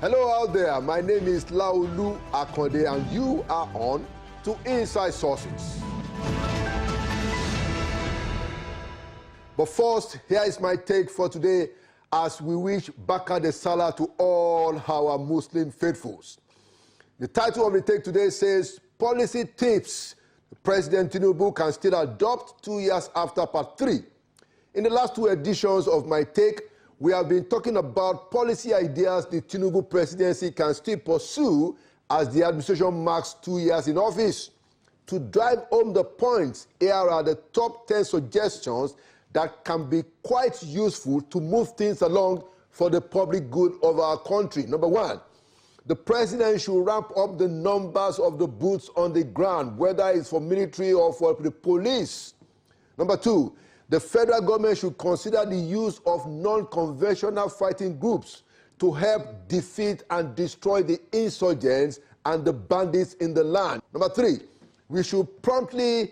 Hello out there, my name is Laolu Akonde and you are on to Inside Sources. But first, here is my take for today as we wish Baka de Salah to all our Muslim faithfuls. The title of the take today says, Policy Tips President Tinubu can still adopt 2 years after part 3. In the last 2 editions of my take, we have been talking about policy ideas the Tinubu presidency can still pursue as the administration marks 2 years in office. To drive home the points, here are the top 10 suggestions that can be quite useful to move things along for the public good of our country. Number 1, the president should ramp up the numbers of the boots on the ground, whether it's for military or for the police. Number 2, the federal government should consider the use of non-conventional fighting groups to help defeat and destroy the insurgents and the bandits in the land. Number 3, we should promptly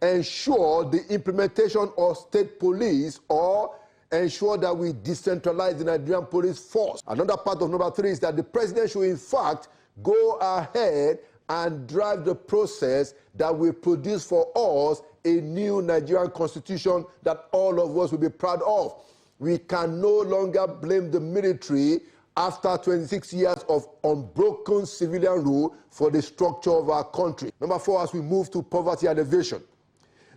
ensure the implementation of state police or ensure that we decentralize the Nigerian police force. Another part of number 3 is that the president should in fact go ahead and drive the process that will produce for us a new Nigerian constitution that all of us will be proud of. We can no longer blame the military after 26 years of unbroken civilian rule for the structure of our country. Number 4, as we move to poverty alleviation,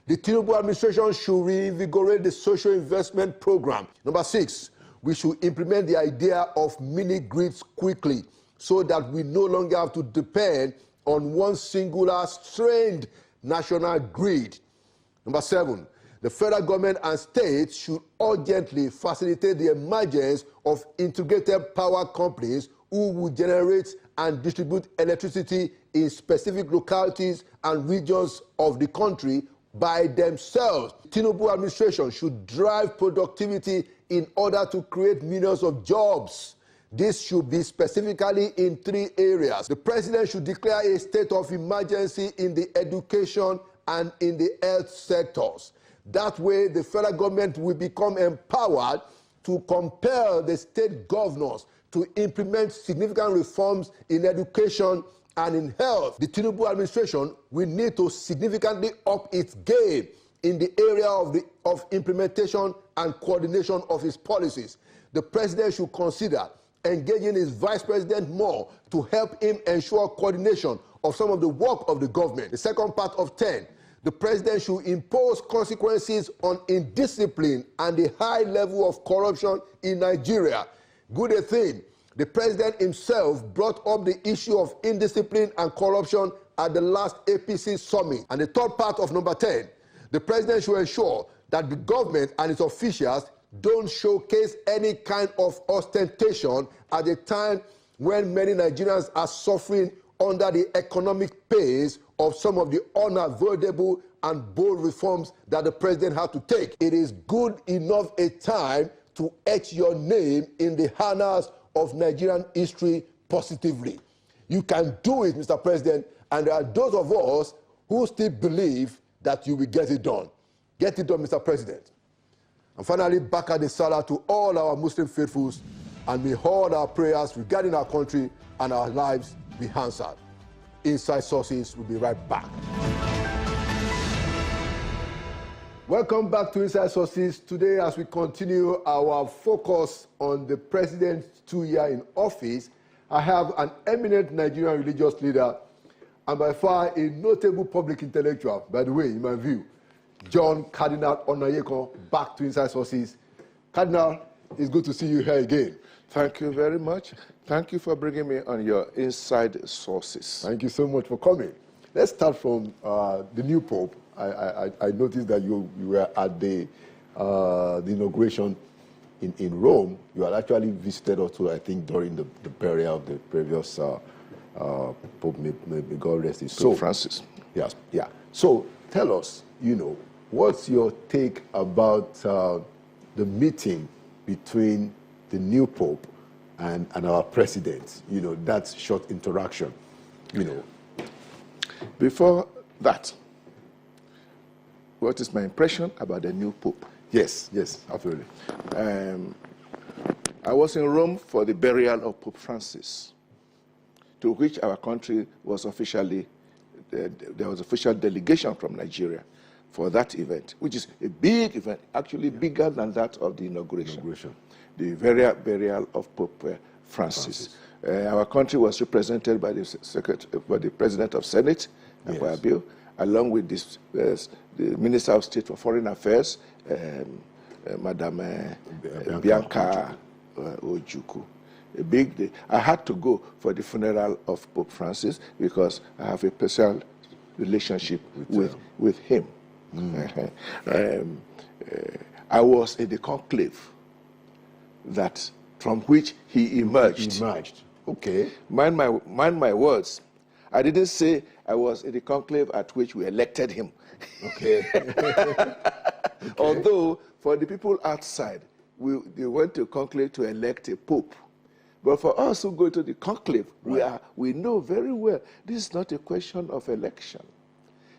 the Tinubu administration should reinvigorate the social investment program. Number 6, we should implement the idea of mini-grids quickly so that we no longer have to depend on one singular strained national grid. Number 7, the federal government and states should urgently facilitate the emergence of integrated power companies who will generate and distribute electricity in specific localities and regions of the country by themselves. Tinubu administration should drive productivity in order to create millions of jobs. This should be specifically in 3 areas. The president should declare a state of emergency in the education and in the health sectors. That way, the federal government will become empowered to compel the state governors to implement significant reforms in education and in health. The Tinubu administration will need to significantly up its game in the area of implementation and coordination of its policies. The president should consider engaging his vice president more to help him ensure coordination of some of the work of the government. The second part of 10, the president should impose consequences on indiscipline and the high level of corruption in Nigeria. Good a thing, the president himself brought up the issue of indiscipline and corruption at the last APC summit. And the third part of number 10, the president should ensure that the government and its officials don't showcase any kind of ostentation at a time when many Nigerians are suffering under the economic pace of some of the unavoidable and bold reforms that the president had to take. It is good enough a time to etch your name in the annals of Nigerian history positively. You can do it, Mr. President, and there are those of us who still believe that you will get it done. Get it done, Mr. President. And finally, Baka de Salah to all our Muslim faithfuls, and may all our prayers regarding our country and our lives be answered. Inside Sources will be right back. Welcome back to Inside Sources. Today, as we continue our focus on the president's 2 year in office, I have an eminent Nigerian religious leader and by far a notable public intellectual, by the way, in my view, John Cardinal Onaiyekan, back to Inside Sources. Cardinal, it's good to see you here again. Thank you very much. Thank you for bringing me on your Inside Sources. Thank you so much for coming. Let's start from the new Pope. I noticed that you were at the inauguration in Rome. You had actually visited also, I think, during the burial of the previous Pope, may God rest his soul. Pope Francis. Yes, yeah. So tell us, what's your take about the meeting between the new Pope and our president? That short interaction, Before that, what is my impression about the new Pope? Yes, absolutely. I was in Rome for the burial of Pope Francis, to which our country was officially, there was official delegation from Nigeria for that event, which is a big event, actually bigger than that of the inauguration. The burial of Pope Francis. Our country was represented by the President of Senate, Akpabio, along with this, the Minister of State for Foreign Affairs, Madam Bianca Ojukwu. A big day. I had to go for the funeral of Pope Francis because I have a personal relationship with him. I was in the conclave from which he emerged. Okay. Mind my words. I didn't say I was in the conclave at which we elected him. Okay. Although for the people outside, they went to conclave to elect a pope. But for us who go to the conclave, we know very well this is not a question of election.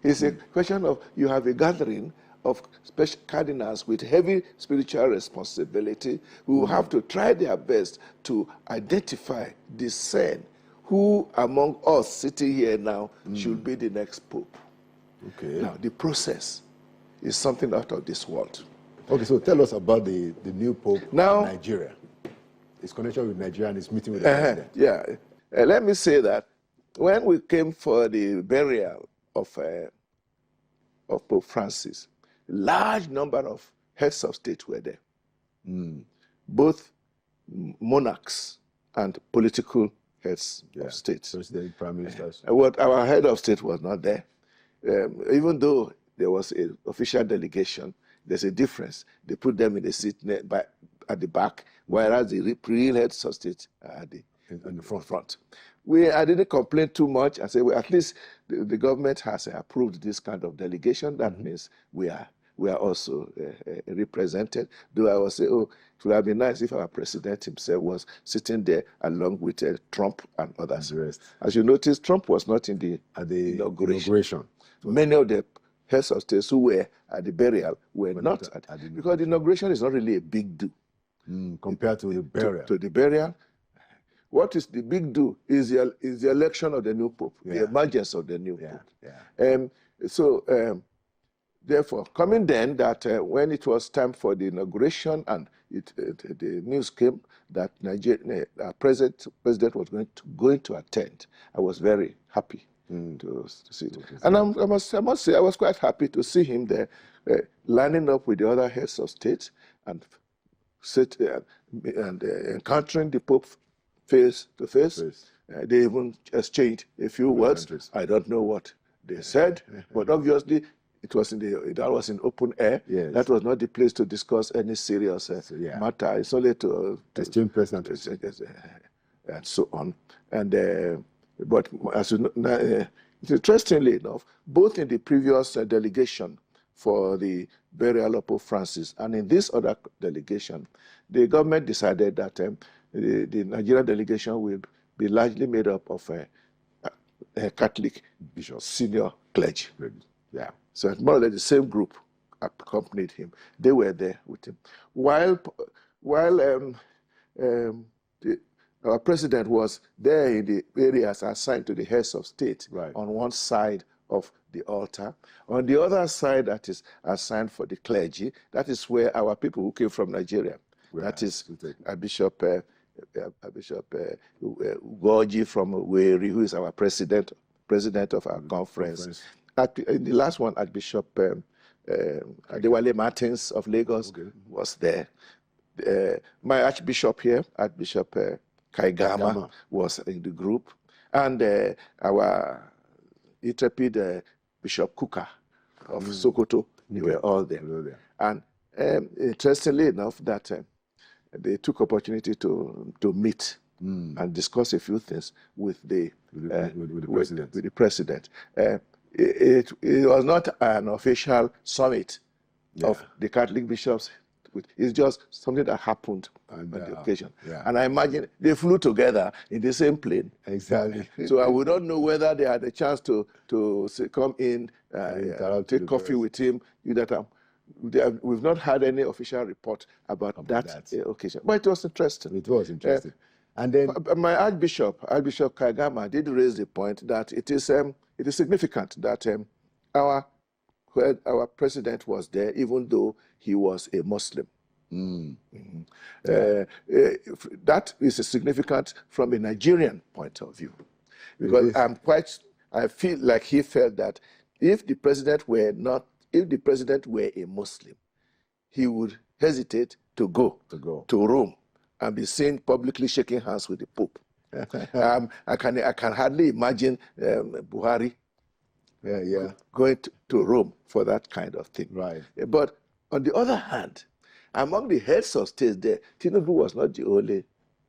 It's a question of you have a gathering of special cardinals with heavy spiritual responsibility who have to try their best to identify, discern who among us sitting here now should be the next pope. Okay. Now, the process is something out of this world. Okay, so tell us about the new pope now, in Nigeria. His connection with Nigeria and his meeting with the president. Yeah. Let me say that when we came for the burial of Pope Francis, large number of heads of state were there, both monarchs and political heads of state. President, prime ministers. What our head of state was not there, even though there was an official delegation. There's a difference. They put them in the seat at the back, whereas the real heads of state are at the front. I didn't complain too much. I said, well, at least the government has approved this kind of delegation. That means we are also represented. Though I was saying, oh, it would have been nice if our president himself was sitting there along with Trump and others. As you notice, Trump was not in the inauguration. Many of the heads of states who were at the burial were not at the because the inauguration is not really a big deal. Compared to the burial. To the burial. What is the big deal is the election of the new pope, the emergence of the new pope. Therefore, coming then that when it was time for the inauguration and the news came that our president was going to attend, I was very happy to see it. And I must say I was quite happy to see him there, lining up with the other heads of state and encountering the Pope face to face. They even exchanged a few words. I don't know what they said, but obviously it was that was in open air. That was not the place to discuss any serious matter. It's only to exchange presents and so on. And but as you know, interestingly enough, both in the previous delegation for the burial of Pope Francis and in this other delegation, the government decided that the Nigerian delegation will be largely made up of Catholic bishops, senior clergy. So more or less the same group accompanied him. They were there with him. While our president was there in the areas assigned to the heads of state on one side of the altar. On the other side that is assigned for the clergy, that is where our people who came from Nigeria, that is Bishop Ugoji from Weri, who is our president of our conference. In the last one, Archbishop Adewale Martins of Lagos was there. My Archbishop here, Archbishop Kaigama, was in the group. And our intrepid Bishop Kuka of Sokoto, they were all there. And interestingly enough, that they took opportunity to meet and discuss a few things with the president. It was not an official summit of the Catholic bishops. It's just something that happened on the occasion. And I imagine they flew together in the same plane. Exactly. So I would not know whether they had a chance to come in, take coffee with him. we've not had any official report about that occasion. But it was interesting. It was interesting. And then my Archbishop Kaigama, did raise the point that it is significant that our president was there, even though he was a Muslim. That is significant from a Nigerian point of view, because I feel like he felt that if the president were a Muslim, he would hesitate to go to Rome and be seen publicly shaking hands with the Pope. I can hardly imagine Buhari going to Rome for that kind of thing. Right. But on the other hand, among the heads of states there, Tinubu was not the only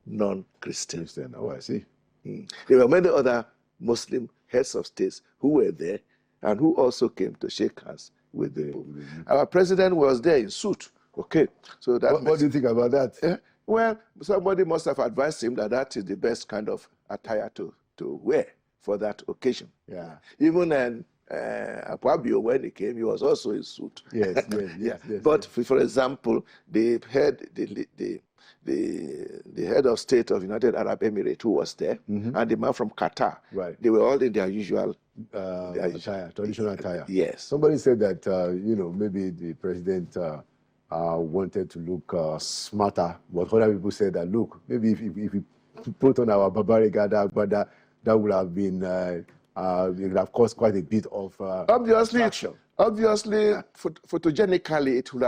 non-Christian. Oh, I see. There were many other Muslim heads of states who were there and who also came to shake hands with the Pope. Our president was there in suit. Okay, so that. What do you think about that? Well, somebody must have advised him that that is the best kind of attire to wear for that occasion. Yeah. Even Akpabio, when he came, he was also in suit. Yes. But for example, the head of state of United Arab Emirates, who was there, and the man from Qatar, they were all in their usual attire, traditional attire. Yes. Somebody said that maybe the president wanted to look smarter, but other people said that, look, maybe if we put on our barbaric that would have been it would have caused quite a bit of obviously, photogenically, it would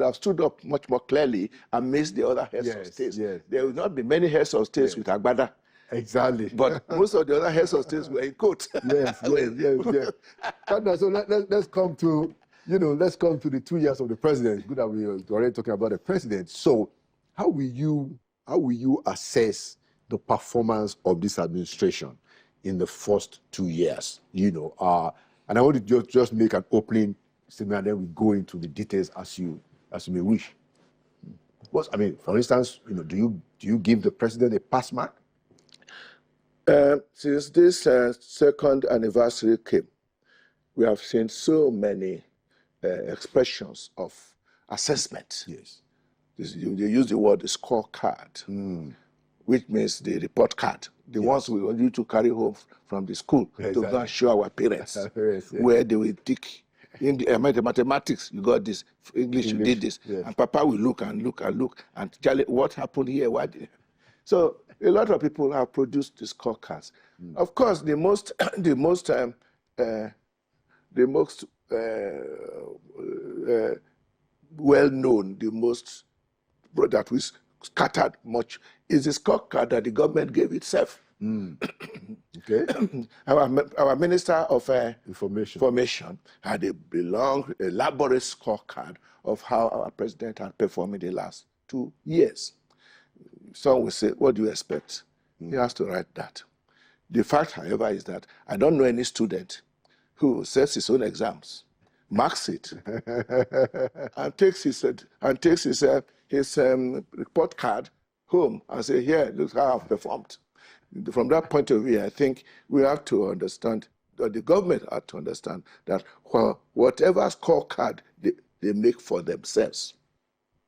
have stood up much more clearly amidst the other heads of states. Yes. There will not be many heads of states with agbada. Exactly. But most of the other heads of states were in coats. Yes. So let's come to the 2 years of the president. Good that we are already talking about the president. So how will you assess the performance of this administration in the first 2 years? And I want to just make an opening statement, and then we go into the details as you may wish. For instance, do you give the president a pass mark? Since this second anniversary came, we have seen so many expressions of assessment. Yes. They use the word scorecard, which means the report card, the ones we want you to carry home from the school to go and show our parents, where they will tick. In the mathematics, you got this. English, you did this. Yes. And Papa will look and tell it what happened here. So a lot of people have produced the scorecards. Of course, the most well-known, that was scattered much, is the scorecard that the government gave itself. Okay. Our Minister of Information had a long, elaborate scorecard of how our president had performed in the last 2 years. Some will say, what do you expect? He has to write that. The fact, however, is that I don't know any student who sets his own exams, marks it, and takes his report card home and say, here, look how I've performed. From that point of view, I think we have to understand, or the government has to understand, that whatever scorecard they make for themselves,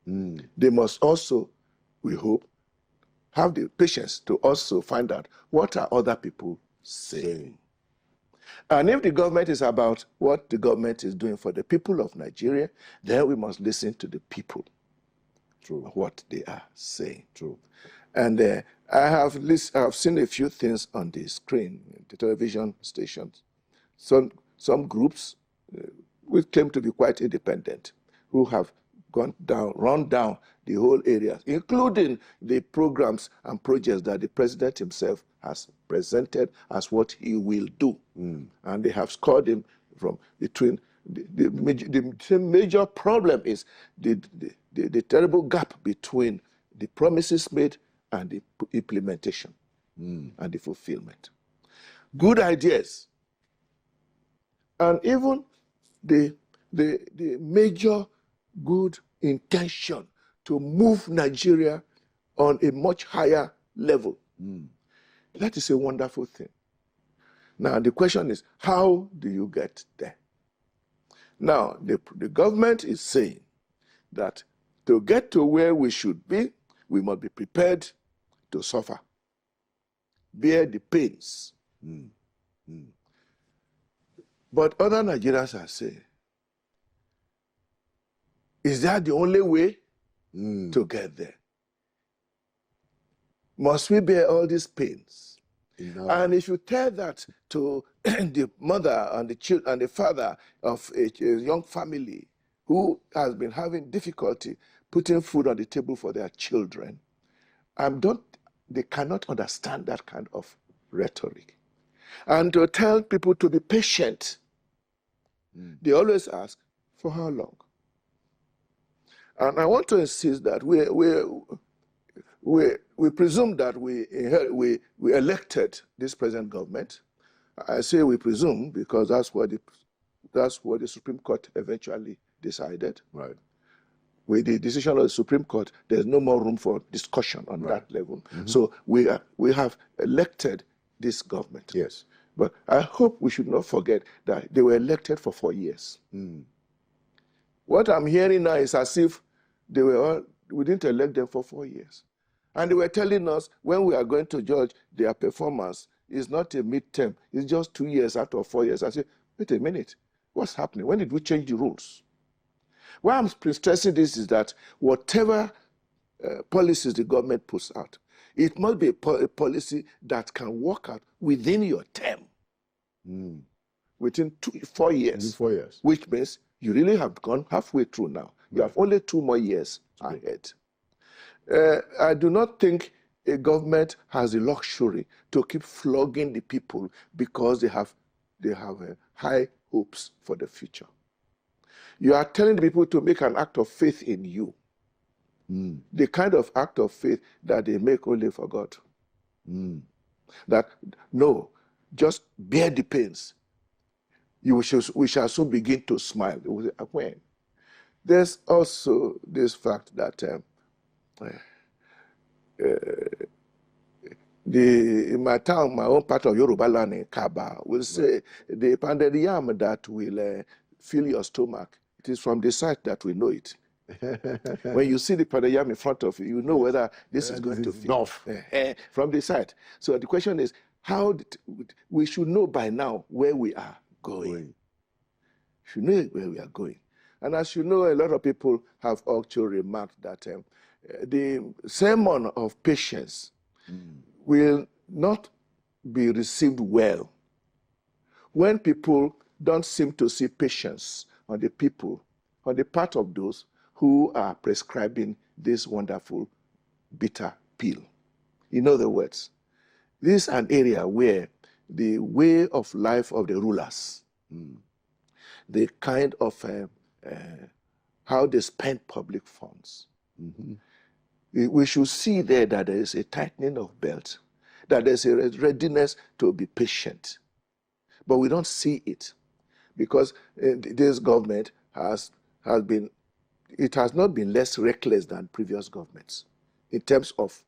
they must also, we hope, have the patience to also find out what are other people saying. And if the government is about what the government is doing for the people of Nigeria, then we must listen to the people. True. What they are saying. True. And I have seen a few things on the screen, the television stations. Some groups which claim to be quite independent, who have run down the whole area, including the programs and projects that the president himself has presented as what he will do. And they have scored him from between. The major problem is the terrible gap between the promises made and the implementation and the fulfillment. Good ideas, and even the major good intention to move Nigeria on a much higher level. That is a wonderful thing. Now, the question is, how do you get there? Now, the government is saying that to get to where we should be, we must be prepared to suffer, bear the pains. But other Nigerians are saying, is that the only way to get there? Must we bear all these pains? And if you tell that to the mother and the children and the father of a young family who has been having difficulty putting food on the table for their children, they cannot understand that kind of rhetoric. And to tell people to be patient, they always ask, for how long? And I want to insist that we presume that we elected this present government. I say we presume because that's what the Supreme Court eventually decided. Right. With the decision of the Supreme Court, there's no more room for discussion on that level. So we have elected this government. Yes. But I hope we should not forget that they were elected for 4 years. What I'm hearing now is as if we didn't elect them for 4 years. And they were telling us when we are going to judge their performance, it's not a midterm, it's just 2 years out of 4 years. I say, wait a minute, what's happening? When did we change the rules? Why I'm stressing this is that whatever policies the government puts out, it must be a policy that can work out within your term, within 4 years. Within 4 years. Which means you really have gone halfway through now. You have only 2 more years ahead. I do not think a government has the luxury to keep flogging the people because they have high hopes for the future. You are telling the people to make an act of faith in you. The kind of act of faith that they make only for God. That, no, just bear the pains. We shall soon begin to smile. When? There's also this fact that in my town, my own part of Yoruba land in Kaba, will say the pounded yam that will fill your stomach, it is from the side that we know it. When you see the pounded yam in front of you, you know whether this is going to fill from the side. So the question is, we should know by now where we are going. We should know where we are going. And as you know, a lot of people have also remarked that the sermon of patience will not be received well when people don't seem to see patience on the part of those who are prescribing this wonderful bitter pill. In other words, this is an area where the way of life of the rulers, the kind of how they spend public funds. We should see there that there is a tightening of belt, that there's a readiness to be patient. But we don't see it because this government has not been less reckless than previous governments in terms of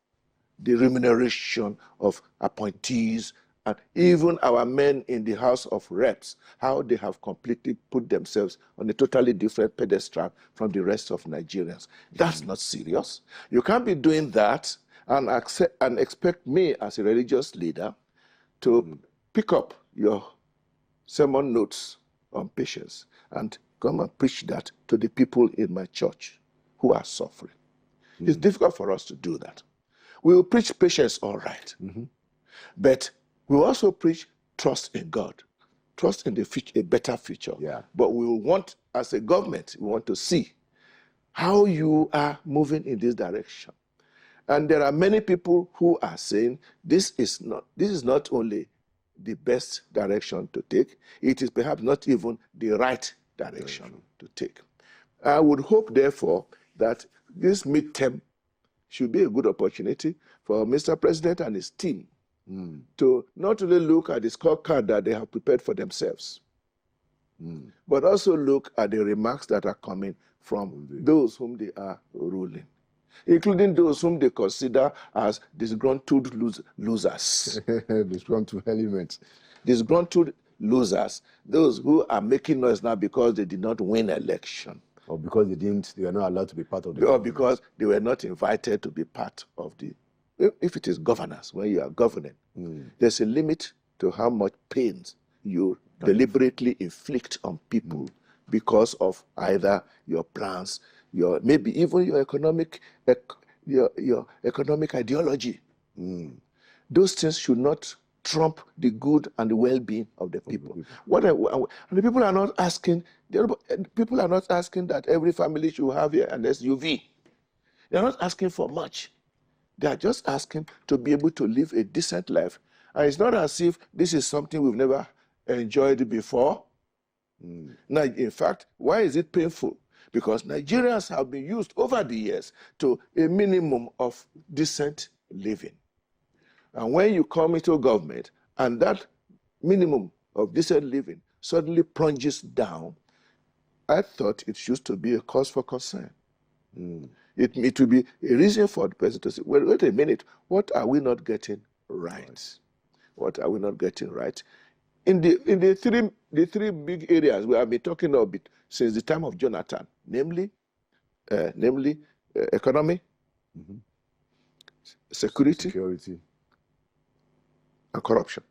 the remuneration of appointees and even our men in the House of Reps, how they have completely put themselves on a totally different pedestal from the rest of Nigerians. That's not serious. You can't be doing that and expect me as a religious leader to pick up your sermon notes on patience and come and preach that to the people in my church who are suffering. It's difficult for us to do that. We will preach patience, all right, but we will also preach trust in God, trust in the future, a better future. But we will want, as a government, we want to see how you are moving in this direction. And there are many people who are saying this is not only the best direction to take, it is perhaps not even the right direction to take. I would hope, therefore, that this midterm should be a good opportunity for Mr. President and his team to not only look at the scorecard that they have prepared for themselves, but also look at the remarks that are coming from those whom they are ruling, including those whom they consider as disgruntled losers. Disgruntled elements. Disgruntled losers, those who are making noise now because they did not win election. Or because they were not allowed to be part of the Or government. because they were not invited to be part of the, if it is governance, when you are governing, there's a limit to how much pains you deliberately inflict on people because of either your plans, maybe even your economic ideology. Those things should not trump the good and the well-being of the people. And the people are not asking. People are not asking that every family should have an SUV. They're not asking for much. They are just asking to be able to live a decent life. And it's not as if this is something we've never enjoyed before. Now, in fact, why is it painful? Because Nigerians have been used over the years to a minimum of decent living. And when you come into government and that minimum of decent living suddenly plunges down, I thought it used to be a cause for concern. It will be a reason for the president to say, well, wait a minute, what are we not getting right? What are we not getting right? In the three big areas we have been talking about since the time of Jonathan, namely economy, security, and corruption.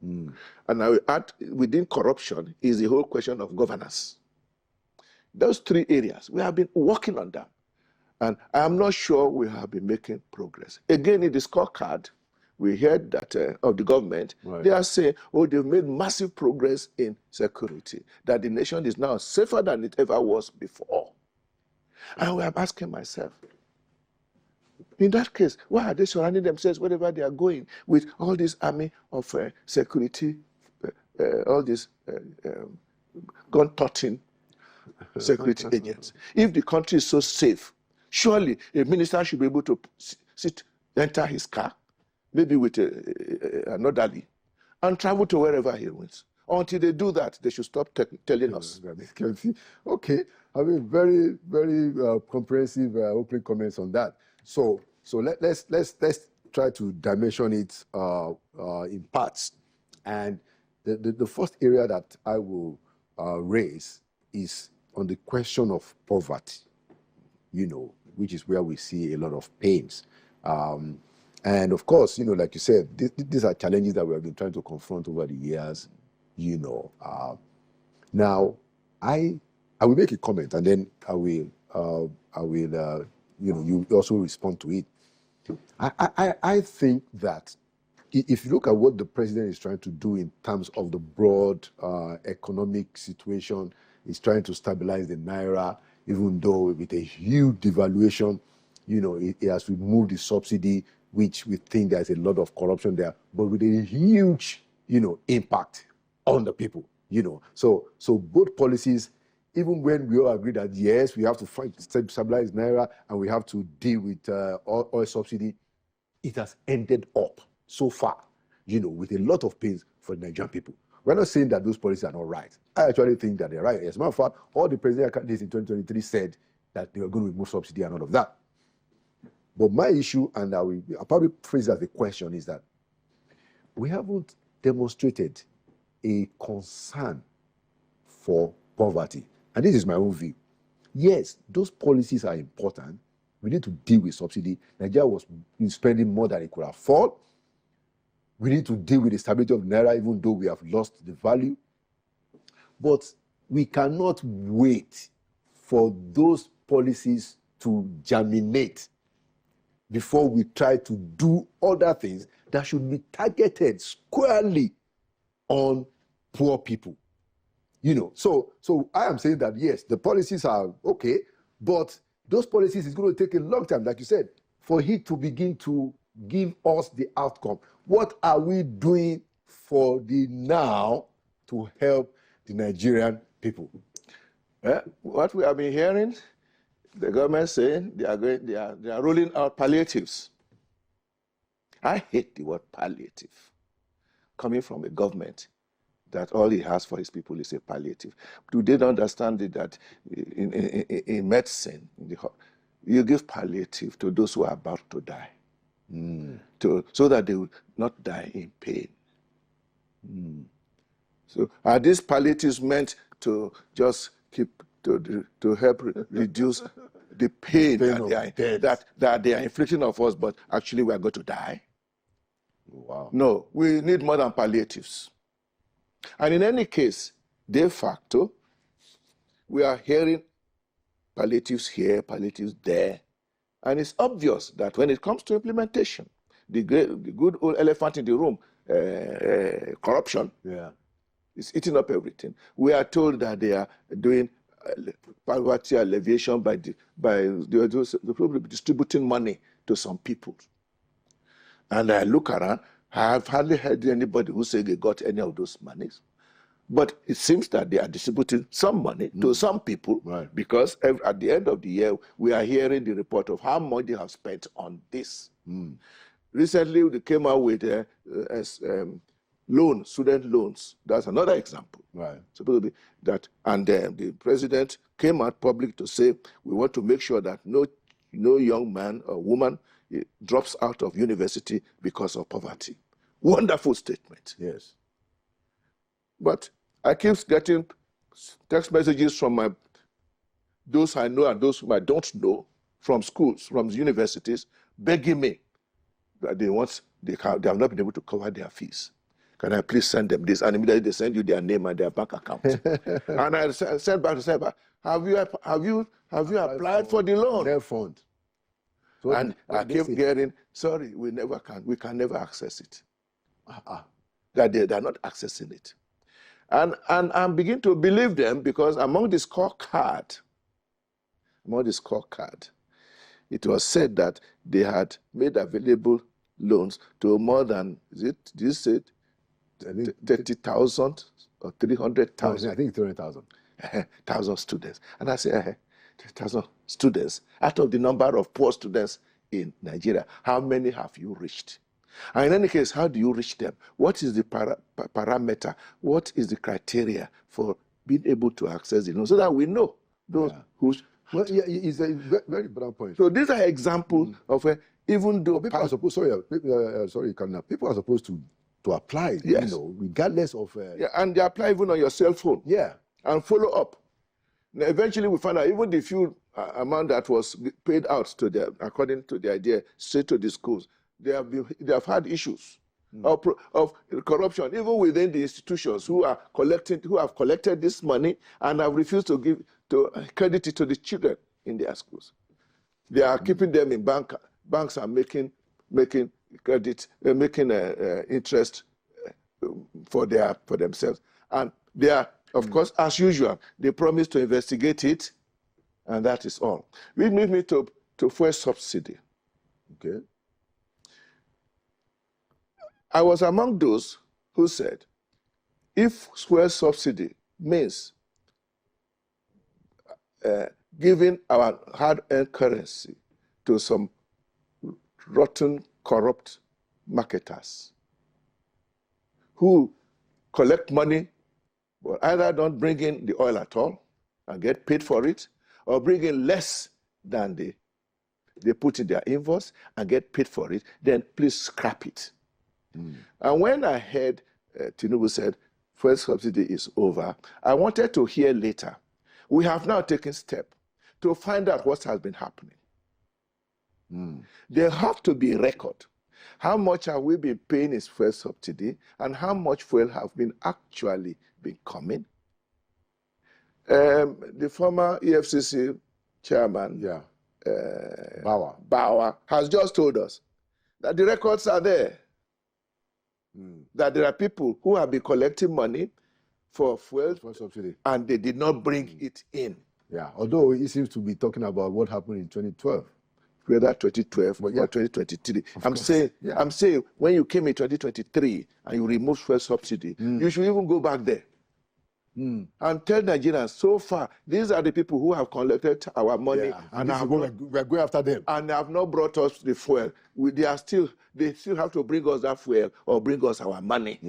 And I will add, within corruption is the whole question of governance. Those three areas, we have been working on them. And I am not sure we have been making progress. Again, in the scorecard, we heard that of the government, they are saying, oh, they've made massive progress in security, that the nation is now safer than it ever was before. And I'm asking myself, in that case, why are they surrounding themselves wherever they are going with all this army of security, all these gun-toting security agents? If the country is so safe, surely a minister should be able to enter his car, maybe with an orderly, and travel to wherever he wants. Until they do that, they should stop telling us. Okay, I mean, very, very comprehensive opening comments on that. So let's try to dimension it in parts. And the first area that I will raise is on the question of poverty, which is where we see a lot of pains. And of course, like you said, these are challenges that we have been trying to confront over the years, Now, I will make a comment, and then I will you also respond to it. I think that if you look at what the president is trying to do in terms of the broad economic situation, he's trying to stabilize the naira, even though with a huge devaluation, it has removed the subsidy, which we think there's a lot of corruption there, but with a huge, impact on the people, So both policies, even when we all agree that, yes, we have to stabilize naira and we have to deal with oil subsidy, it has ended up so far, with a lot of pains for the Nigerian people. We're not saying that those policies are not right. I actually think that they're right. As a matter of fact, all the presidential candidates in 2023 said that they were going to remove subsidy and all of that. But my issue, and I'll probably phrase it as a question, is that we haven't demonstrated a concern for poverty. And this is my own view. Yes, those policies are important. We need to deal with subsidy. Nigeria was spending more than it could afford. We need to deal with the stability of naira, even though we have lost the value. But we cannot wait for those policies to germinate before we try to do other things that should be targeted squarely on poor people. So I am saying that, yes, the policies are okay, but those policies is going to take a long time, like you said, for it to begin to give us the outcome. What are we doing for the now to help the Nigerian people? What we have been hearing, the government saying they are rolling out palliatives. I hate the word palliative, coming from a government that all he has for his people is a palliative. Do they not understand that in medicine, you give palliative to those who are about to die, so that they will not die in pain. So are these palliatives meant to just keep to help reduce the pain, that they are inflicting on us, but actually we are going to die? Wow. No, we need more than palliatives. And in any case, de facto, we are hearing palliatives here, palliatives there. And it's obvious that when it comes to implementation, the good old elephant in the room, corruption, is eating up everything. We are told that they are doing poverty alleviation by distributing money to some people. And I look around, I have hardly heard anybody who say they got any of those monies. But it seems that they are distributing some money to some people, because at the end of the year, we are hearing the report of how much they have spent on this. Recently, they came out with student loans. That's another example. Supposed to be that, and the president came out public to say, we want to make sure that no young man or woman drops out of university because of poverty. Wonderful statement. Yes. But I keep getting text messages from those I know and those whom I don't know, from schools, from universities, begging me that they have not been able to cover their fees. Can I please send them this? And immediately they send you their name and their bank account. And I sent back to say, have you applied for the loan? Their fund. So and I keep getting, sorry, we can never access it. That they're not accessing it. And I'm beginning to believe them, because among the scorecard, it was said that they had made available loans to more than, did you say 30,000 or 300,000? I think 300,000. 1,000 students. And I say, 1,000 students. Out of the number of poor students in Nigeria, how many have you reached? And in any case, how do you reach them? What is the parameter? What is the criteria for being able to access the loan, so that we know those who... Well, yeah, it's a very broad point. So these are examples of where, even though people are supposed, people are supposed to apply, regardless of... and they apply even on your cell phone. And follow up. Now, eventually, we find out even the few amount that was paid out to them, according to the idea, straight to the schools, they have had issues of corruption, even within the institutions who have collected this money and have refused to give credit it to the children in their schools. They are keeping them in banks are making credit, making interest for themselves, and they are, of course, as usual, they promise to investigate it, and that is all. Which brings me to fuel subsidy. Okay. I was among those who said, if fuel subsidy means giving our hard-earned currency to some rotten, corrupt marketers who collect money but either don't bring in the oil at all and get paid for it, or bring in less than they put in their invoice and get paid for it, then please scrap it. And when I heard Tinubu said fuel subsidy is over, I wanted to hear later, we have now taken steps to find out what has been happening. There have to be a record. How much have we been paying is fuel subsidy, and how much fuel have been actually been coming? The former EFCC chairman, Bauer, has just told us that the records are there. That there are people who have been collecting money for fuel subsidy, and they did not bring it in. Although he seems to be talking about what happened in 2012. Whether 2012 or 2023. I'm saying when you came in 2023 and you removed fuel subsidy, you should even go back there and tell Nigerians, so far, these are the people who have collected our money and we are going after them. And have not brought us the fuel. They still have to bring us that fuel or bring us our money.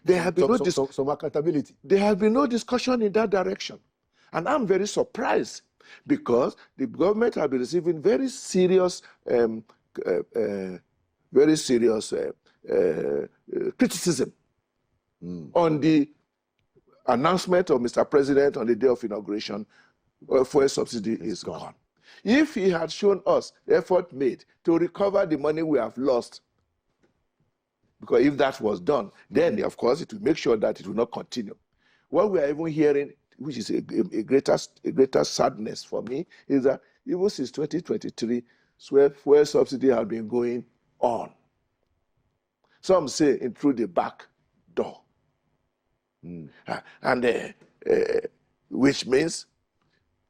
There have been some accountability. There has been no discussion in that direction. And I'm very surprised, because the government has been receiving very serious criticism on the announcement of Mr. President on the day of inauguration, fuel subsidy is gone. If he had shown us the effort made to recover the money we have lost, because if that was done, then of course it will make sure that it will not continue. What we are even hearing, which is a greater sadness for me, is that even since 2023, fuel subsidy has been going on. Some say through the back door. Which means,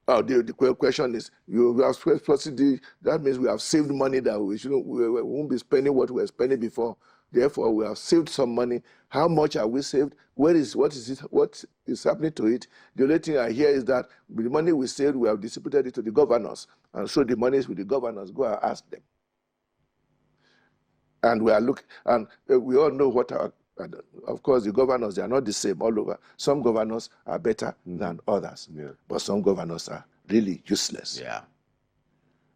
the question is, you have subsidy, that means we have saved money that we won't be spending what we were spending before. Therefore, we have saved some money. How much have we saved? What is it? What is happening to it? The only thing I hear is that the money we saved, we have distributed it to the governors. And so the money is with the governors. Go and ask them. And we are looking, and we all know what of course, the governors, they are not the same all over. Some governors are better than others. But some governors are really useless.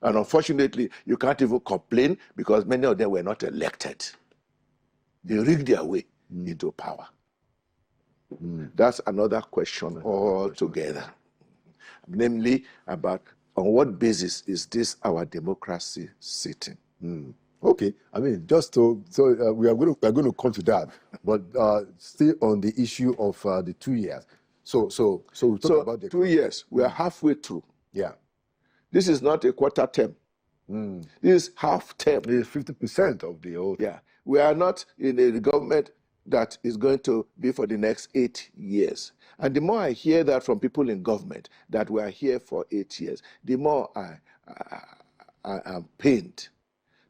And unfortunately, you can't even complain because many of them were not elected. They rigged their way into power. That's another question altogether. Namely, about on what basis is this our democracy sitting? Okay, I mean, we are going to come to that, but still on the issue of the 2 years. So we talk about the 2 years. We are halfway through. This is not a quarter term. This is half term. It is 50% of the whole. We are not in a government that is going to be for the next 8 years. And the more I hear that from people in government, that we are here for 8 years, the more I am pained.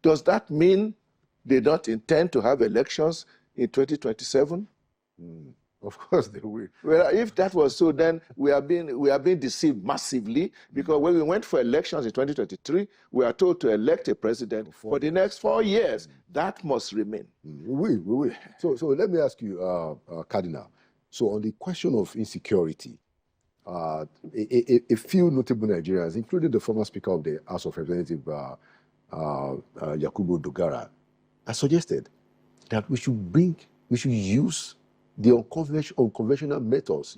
Does that mean they don't intend to have elections in 2027? Of course they will. Well, if that was so, then we are being deceived massively, because when we went for elections in 2023, we are told to elect a president for the next 4 years. That must remain. We will. So let me ask you, Cardinal. So on the question of insecurity, a few notable Nigerians, including the former Speaker of the House of Representatives, Yakubu Dogara, has suggested that we should use the unconventional methods,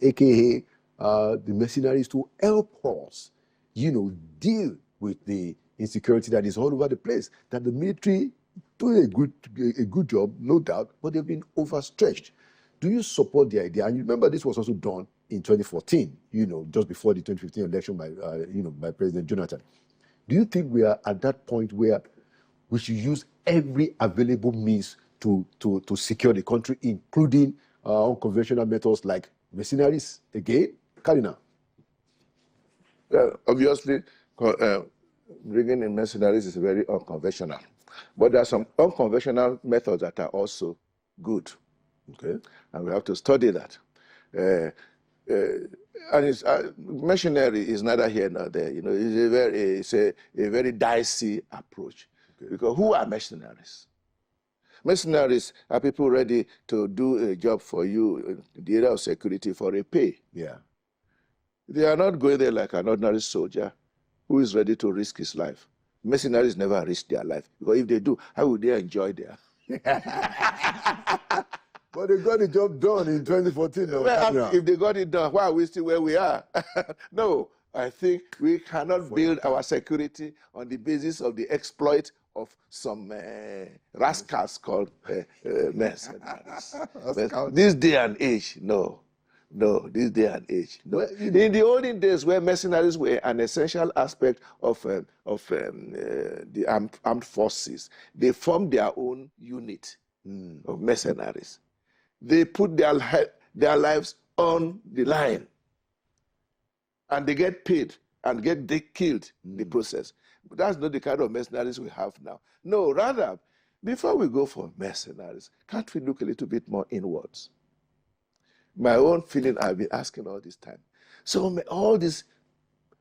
aka the mercenaries, to help us, deal with the insecurity that is all over the place. That the military doing a good job, no doubt, but they've been overstretched. Do you support the idea? And you remember this was also done in 2014, just before the 2015 election by President Jonathan. Do you think we are at that point where we should use every available means to secure the country, including unconventional methods like mercenaries again? Cardinal? Obviously, bringing in mercenaries is very unconventional. But there are some unconventional methods that are also good. Okay, and we have to study that. And mercenary is neither here nor there. It's a very dicey approach. Okay. Because who are mercenaries? Mercenaries are people ready to do a job for you in the area of security for a pay. They are not going there like an ordinary soldier who is ready to risk his life. Mercenaries never risk their life, because if they do, how would they enjoy their? But they got the job done in 2014. Well, if they got it done, why are we still where we are? No, I think we cannot build our security on the basis of the exploit of some rascals called mercenaries. This day and age, no. This day and age, no. In the olden days, where mercenaries were an essential aspect of the armed forces, they formed their own unit of mercenaries. They put their lives on the line, and they get paid and get killed in the process. But that's not the kind of mercenaries we have now. No, rather, before we go for mercenaries, can't we look a little bit more inwards? My own feeling I've been asking all this time. So all these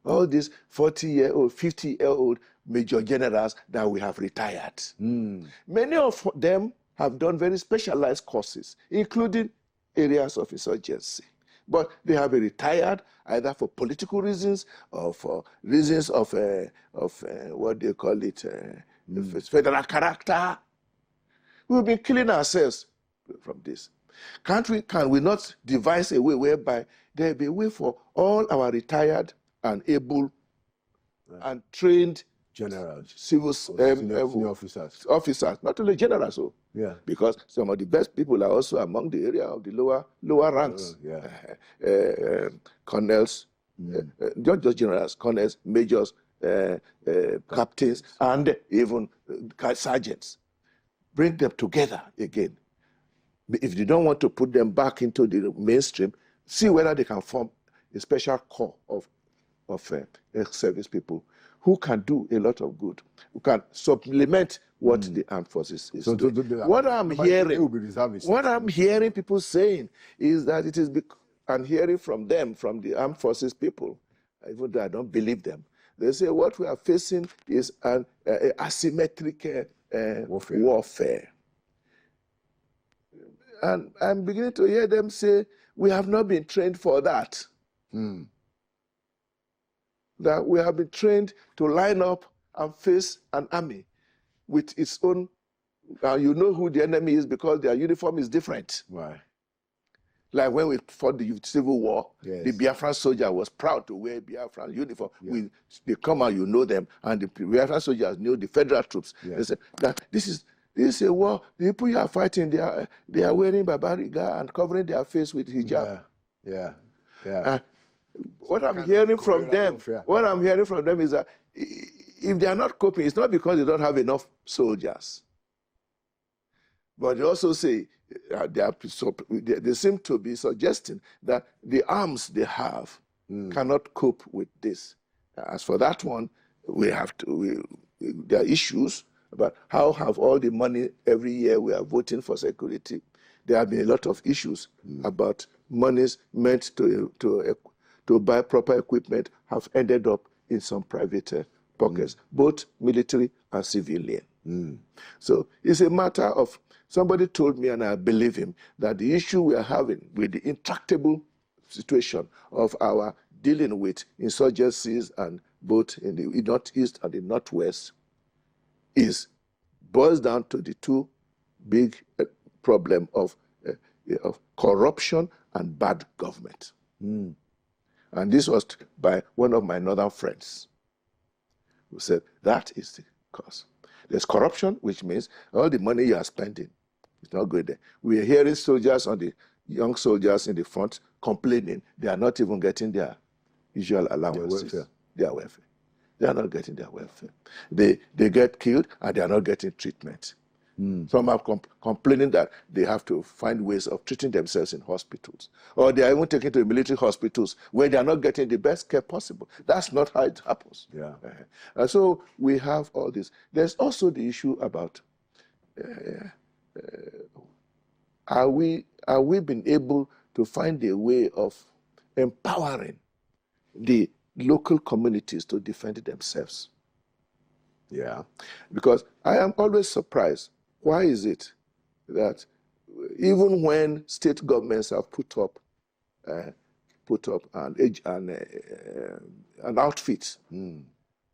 40-year-old, 50-year-old major generals that we have retired, many of them have done very specialized courses, including areas of insurgency. But they have been retired either for political reasons or for reasons of what do you call it, federal character. We've been killing ourselves from this. Can we not devise a way whereby there be a way for all our retired and able and trained generals, civil senior officers, not only generals, because some of the best people are also among the area of the lower ranks, colonels, not just generals, colonels, majors, captains, and even sergeants. Bring them together again. If you don't want to put them back into the mainstream, see whether they can form a special corps of service people who can do a lot of good, who can supplement what the armed forces is doing. What I'm hearing people saying is that it is I'm hearing from them, from the armed forces people, even though I don't believe them. They say what we are facing is an asymmetric warfare. And I'm beginning to hear them say, we have not been trained for that. That we have been trained to line up and face an army with its own, you know who the enemy is because their uniform is different. Right. Like when we fought the Civil War, the Biafran soldier was proud to wear Biafran uniform. They come out, you know them, and the Biafran soldiers knew the federal troops. They said that this is a war. The people you are fighting, they are wearing babariga and covering their face with hijab. What I'm hearing from them, is that if they are not coping, it's not because they don't have enough soldiers. But they also say they seem to be suggesting that the arms they have cannot cope with this. As for that one, there are issues about how have all the money every year we are voting for security. There have been a lot of issues about monies meant to buy proper equipment have ended up in some private pockets, both military and civilian. So it's a matter of, somebody told me, and I believe him, that the issue we are having with the intractable situation of our dealing with insurgencies and both in the northeast and the northwest boils down to the two big problem of corruption and bad government. And this was by one of my northern friends who said, that is the cause. There's corruption, which means all the money you are spending is not good there. We are hearing young soldiers in the front complaining they are not even getting their usual allowances. Their welfare. They are not getting their welfare. They get killed and they are not getting treatment. Some are complaining that they have to find ways of treating themselves in hospitals. Or they are even taken to military hospitals where they are not getting the best care possible. That's not how it happens. And so we have all this. There's also the issue about are we being able to find a way of empowering the local communities to defend themselves? Because I am always surprised. Why is it that even when state governments have put up an outfit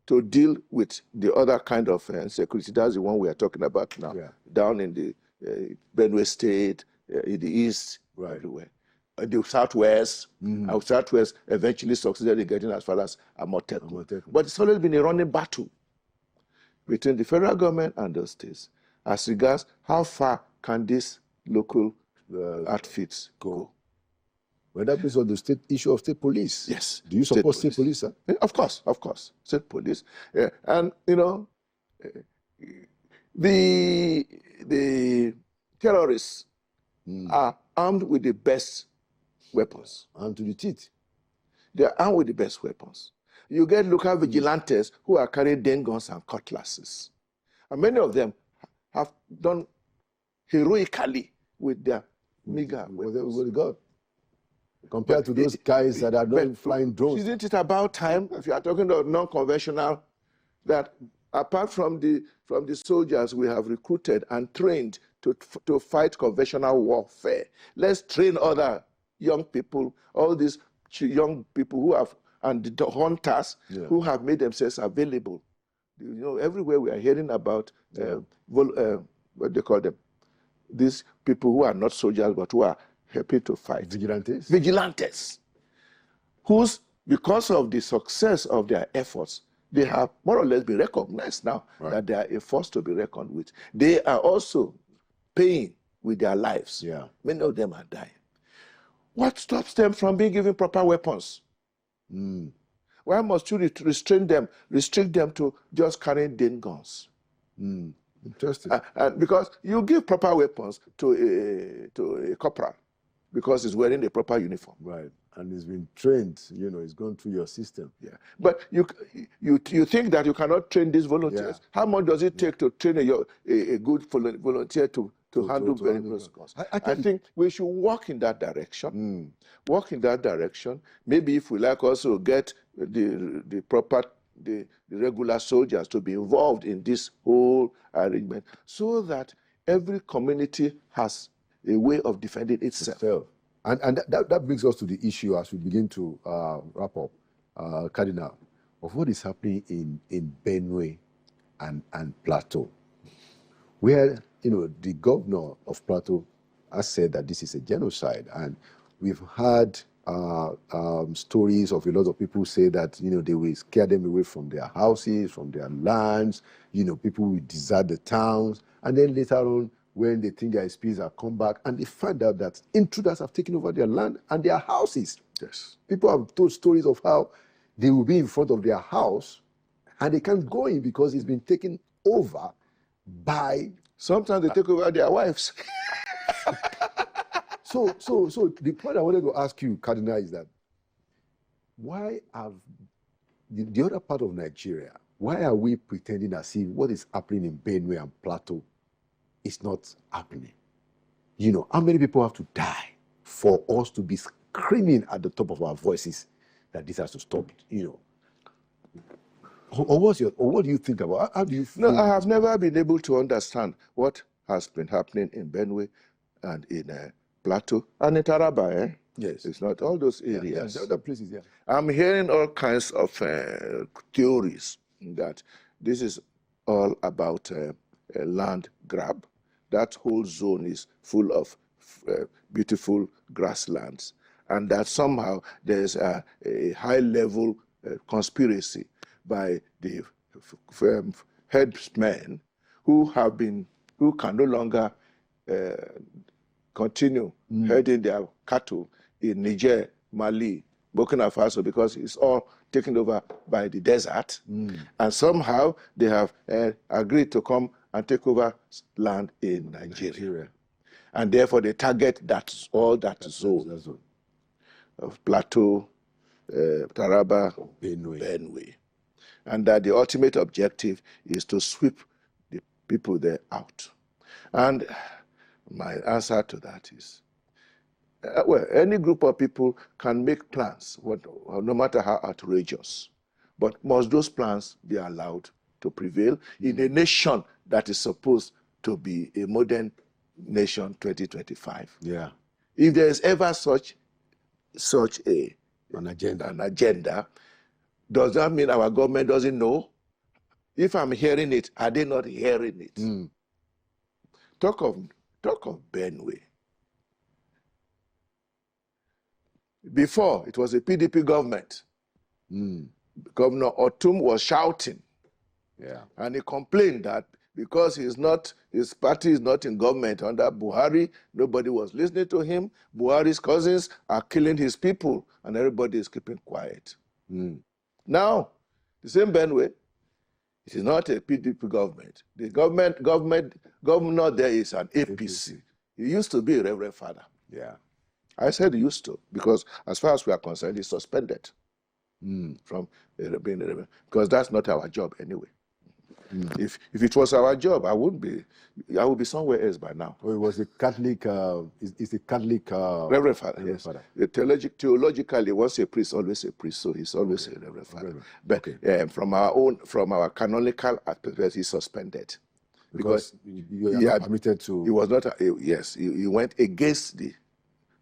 to deal with the other kind of security, that's the one we are talking about now, down in the Benue state, in the east, everywhere. The southwest, our southwest eventually succeeded in getting as far as Amotekun. But it's always been a running battle between the federal government and those states as regards how far can these local outfits go. Well, that is on the state issue of state police. Yes. Do you support state police? Sir? Of course. State police. And, you know, the terrorists are armed with the best weapons. Armed to the teeth. They are armed with the best weapons. You get local vigilantes who are carrying den guns and cutlasses. And many of them have done heroically with their meager weapons. With God. Compared to those guys that are not flying drones. Isn't it about time, if you are talking about non-conventional, that apart from the soldiers we have recruited and trained to fight conventional warfare, let's train other young people, all these young people who have, and the hunters who have made themselves available. You know, everywhere we are hearing about what they call them, these people who are not soldiers but who are happy to fight. Vigilantes? Vigilantes. Whose, because of the success of their efforts, they have more or less been recognized now that they are a force to be reckoned with. They are also paying with their lives. Yeah. Many of them are dying. What stops them from being given proper weapons? Why must you restrict them to just carrying Dane guns? Interesting. Because you give proper weapons to a corporal because he's wearing a proper uniform. Right. And he's been trained, you know, he's gone through your system. Yeah. But you think that you cannot train these volunteers? How much does it take to train a good volunteer to handle very close guns? I think we should walk in that direction. Walk in that direction. Maybe if we like also get the regular soldiers to be involved in this whole arrangement so that every community has a way of defending itself. And that brings us to the issue as we begin to wrap up, Cardinal, of what is happening in Benue and Plateau, where, you know, the governor of Plateau has said that this is a genocide. And we've heard stories of a lot of people say that, you know, they will scare them away from their houses, from their lands, you know, people will desert the towns. And then later on, when they think their peace have come back, and they find out that intruders have taken over their land and their houses. Yes. People have told stories of how they will be in front of their house and they can't go in because it's been taken over by... Sometimes they take over their wives. So the point I wanted to ask you, Cardinal, is that why have the other part of Nigeria, why are we pretending as if what is happening in Benue and Plateau is not happening? You know, how many people have to die for us to be screaming at the top of our voices that this has to stop, you know? Or what do you think about? How do you feel? No, I have never been able to understand what has been happening in Benue and in Plateau and in Taraba. Yes. It's not all those areas. The other places, yeah. I'm hearing all kinds of theories that this is all about a land grab. That whole zone is full of beautiful grasslands, and that somehow there's a high-level conspiracy by the headsmen who can no longer continue herding their cattle in Niger, Mali, Burkina Faso, because it's all taken over by the desert. And somehow they have agreed to come and take over land in Nigeria. And therefore they target that zone of Plateau, Taraba, Benue. And that the ultimate objective is to sweep the people there out. And my answer to that is, well, any group of people can make plans, no matter how outrageous. But must those plans be allowed to prevail in a nation that is supposed to be a modern nation 2025? Yeah. If there is ever such an agenda, does that mean our government doesn't know? If I'm hearing it, are they not hearing it? Talk of Benue. Before, it was a PDP government. Governor Otum was shouting. Yeah. And he complained that because his party is not in government under Buhari, nobody was listening to him. Buhari's cousins are killing his people, and everybody is keeping quiet. Now, the same Benue, it is not a PDP government. The governor there is an APC. He used to be a Reverend Father. Yeah. I said he used to, because as far as we are concerned, he's suspended from being a Reverend, because that's not our job anyway. If it was our job, I would be somewhere else by now. Oh, it was a Catholic, it's a Catholic... Reverend Father, yes. Father. Theologically, once a priest, always a priest, so he's always a Reverend Father. But from our canonical perspective, he's suspended. Because you are not permitted to... He was not, yes, he went against the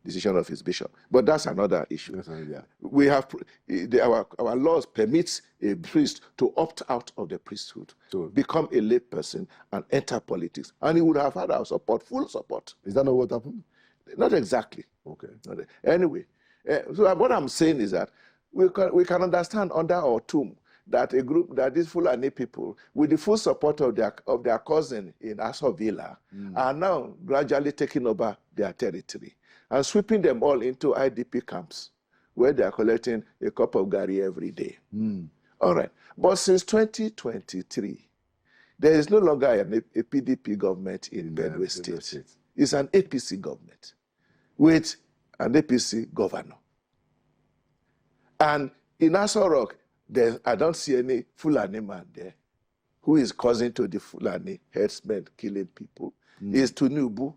decision of his bishop. But that's another issue. Yeah. We have our laws permits a priest to opt out of the priesthood, Sure. become a lay person, and enter politics. And he would have had our support, full support. Is that not what happened? Not exactly. Okay. Anyway, so what I'm saying is that we can understand under our tomb that a group, that these Fulani people, with the full support of their cousin in Aso Villa, are now gradually taking over their territory and sweeping them all into IDP camps, where they are collecting a cup of gari every day. All right. But since 2023, there is no longer a PDP government in Benue State. It's an APC government with an APC governor. And in Aso Rock, I don't see any Fulani man there who is cousin to the Fulani herdsmen killing people. Is Tinubu.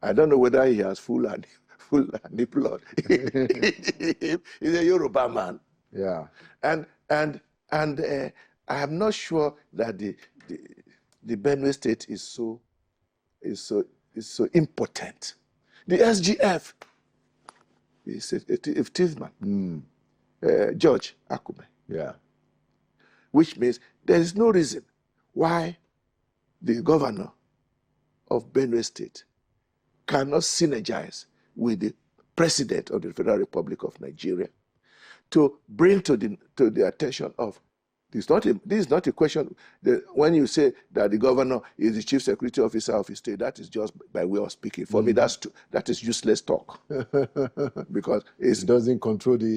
I don't know whether he has Fulani blood. He's a Yoruba man. Yeah. And I am not sure that the Benue State is so impotent. The SGF is a thief man. George Akume. Yeah. Which means there is no reason why the governor of Benue State cannot synergize with the president of the Federal Republic of Nigeria to bring to the attention of this is not a question when you say that the governor is the chief security officer of his state, that is just by way of speaking. For me, that is useless talk. Because it doesn't control the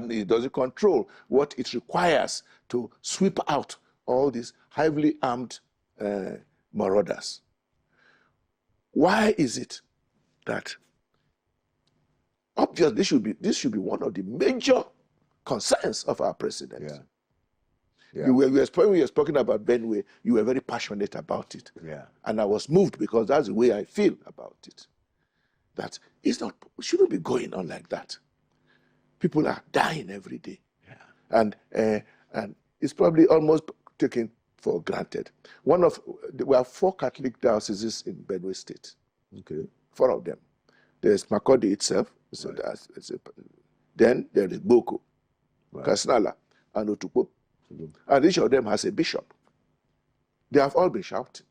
he doesn't control what it requires to sweep out all these heavily armed marauders. Why is it that obviously this should be one of the major concerns of our president? Yeah. Yeah. When we were speaking about Benue, you were very passionate about it. Yeah. And I was moved because that's the way I feel about it. That it shouldn't be going on like that. People are dying every day. Yeah. And it's probably almost taken for granted. We have 4 Catholic dioceses in Benue State. Okay. 4 of them. There's Makodi itself. Then there is Boko, Kasnala, and Otukpo. And each of them has a bishop. They have all been shouting.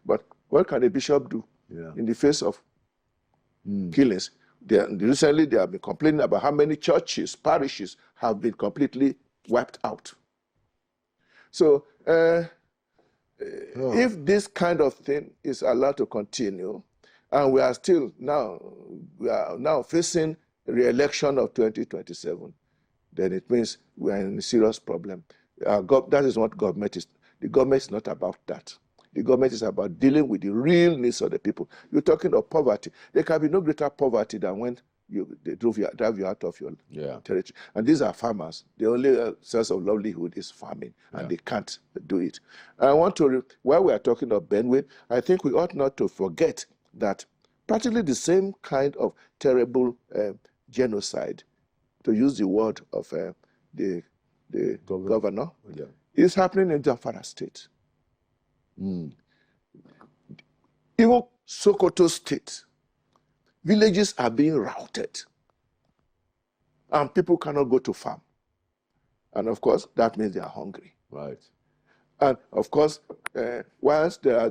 But what can a bishop do in the face of killings? Recently, they have been complaining about how many churches, parishes have been completely wiped out. So, if this kind of thing is allowed to continue, and we are now facing re-election of 2027, then it means we are in a serious problem. That is what government is. The government is not about that. The government is about dealing with the real needs of the people. You're talking of poverty. There can be no greater poverty than when they drive you out of your territory. And these are farmers. The only source of livelihood is farming, and they can't do it. I want to, while we are talking of Benue, I think we ought not to forget that practically the same kind of terrible genocide, to use the word of the governor, is happening in Zamfara State. Even Sokoto State, villages are being routed, and people cannot go to farm. And of course, that means they are hungry. Right. And of course, whilst there are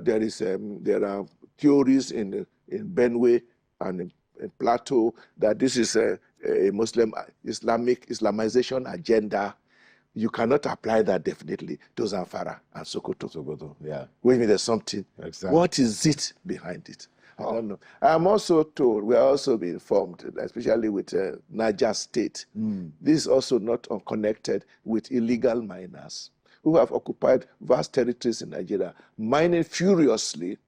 theories in Benue and in Plateau that this is a Muslim Islamization agenda, you cannot apply that definitely to Zamfara and Sokoto. Yeah. Which means there's something. Exactly. What is it behind it? I don't know. I'm also told, we are also being informed, especially with Niger State. This is also not unconnected with illegal miners who have occupied vast territories in Nigeria, mining furiously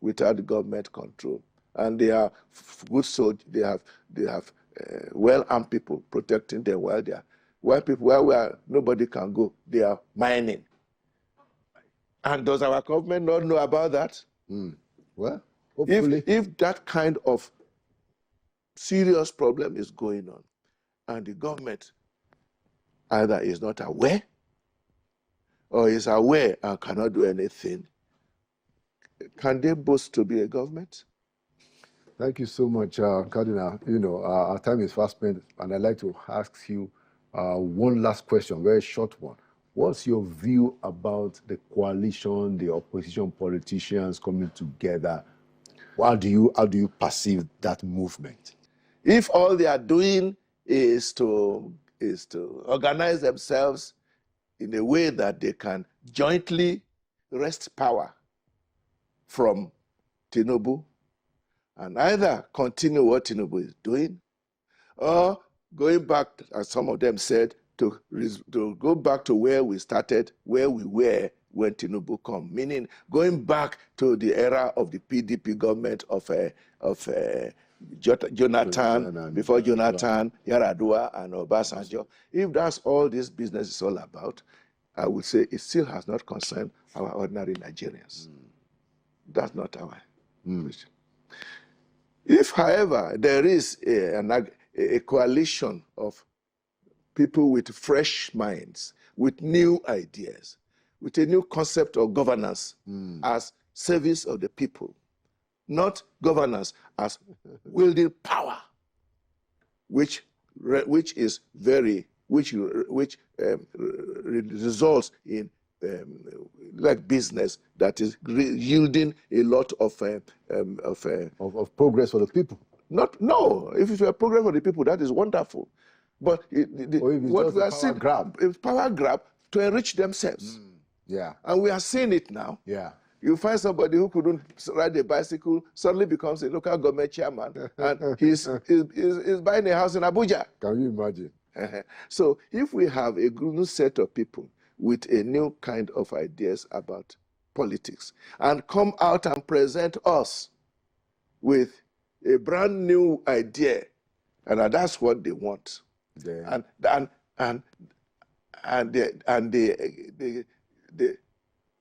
without government control. And they are good soldiers. They have well-armed people protecting them while they are. Where nobody can go, they are mining. And does our government not know about that? Well, hopefully. If that kind of serious problem is going on, and the government either is not aware, or is aware and cannot do anything, can they boast to be a government? Thank you so much, Cardinal. You know, our time is fast spent, and I'd like to ask you one last question, very short one. What's your view about the coalition, the opposition politicians coming together? How do you perceive that movement? If all they are doing is to organize themselves in a way that they can jointly wrest power from Tinubu and either continue what Tinubu is doing or going back, as some of them said, to go back to where we started, where we were when Tinubu come, meaning going back to the era of the PDP government of Jonathan, before Jonathan, Yar'Adua, and Obasanjo. If that's all this business is all about, I would say it still has not concerned our ordinary Nigerians. That's not our mission. If, however, there is a coalition of people with fresh minds, with new ideas, with a new concept of governance as service of the people, not governance as wielding power, which results in like business that is yielding a lot of progress for the people. If it's a program for the people, that is wonderful. But what we are seeing is power grab to enrich themselves. Yeah. And we are seeing it now. Yeah. You find somebody who couldn't ride a bicycle, suddenly becomes a local government chairman, and he's buying a house in Abuja. Can you imagine? So if we have a new set of people with a new kind of ideas about politics and come out and present us with a brand new idea, and that's what they want. Yeah.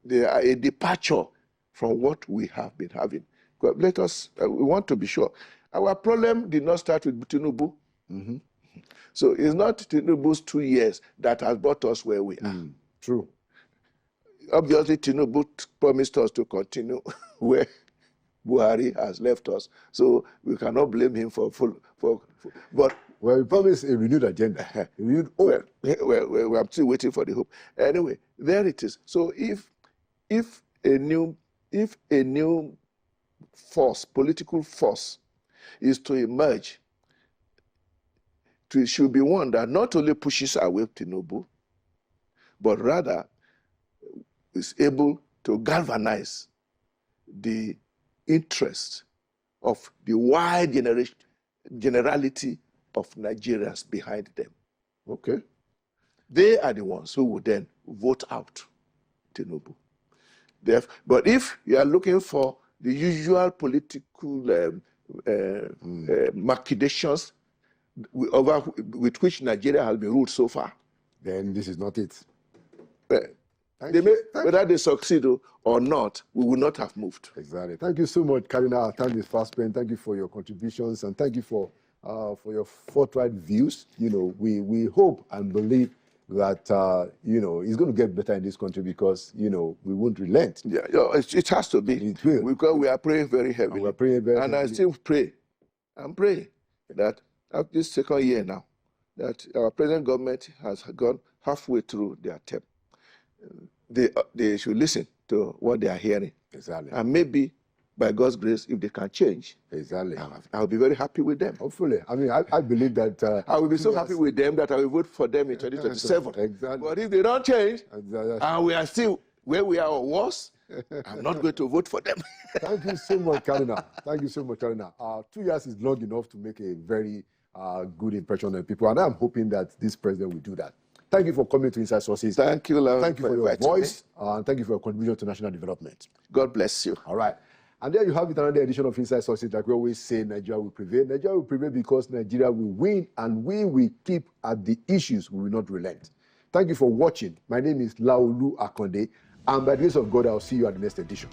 They are a departure from what we have been having. But we want to be sure. Our problem did not start with Tinubu. So it's not Tinubu's 2 years that has brought us where we are. True. Obviously, Tinubu promised us to continue where Buhari has left us. So we cannot blame him but well, we promised a renewed agenda. Renewed hope. Well, I'm still waiting for the hope. Anyway, there it is. So if a new force, political force, is to emerge, it should be one that not only pushes away Tinubu, but rather is able to galvanize the interest of the wide generality of Nigerians behind them. Okay. They are the ones who would then vote out Tinubu. But if you are looking for the usual political machinations with which Nigeria has been ruled so far, then this is not it. Whether they succeed or not, we will not have moved. Exactly. Thank you so much, Cardinal. Our time is fast spent. Thank you for your contributions, and thank you for your forthright views. You know, we hope and believe that you know, it's going to get better in this country because, you know, we won't relent. Yeah, it has to be. It will. Because we are praying very heavily. And we're praying very heavily. I still pray. I'm praying that after this second year now, that our present government has gone halfway through their term. They should listen to what they are hearing. Exactly. And maybe, by God's grace, if they can change, exactly, I'll be very happy with them. Hopefully. I mean, I believe that... I will be so happy with them that I will vote for them in 2027. Exactly. But if they don't change, and we are still where we are or worse, I'm not going to vote for them. Thank you so much, Cardinal. Thank you so much, Cardinal. 2 years is long enough to make a very good impression on people, and I'm hoping that this president will do that. Thank you for coming to Inside Sources. Thank you, Lord. Thank you for your voice, and thank you for your contribution to national development. God bless you. All right. And there you have it, another edition of Inside Sources. Like we always say, Nigeria will prevail. Nigeria will prevail because Nigeria will win, and we will keep at the issues. We will not relent. Thank you for watching. My name is Laolu Akonde, and by the grace of God, I'll see you at the next edition.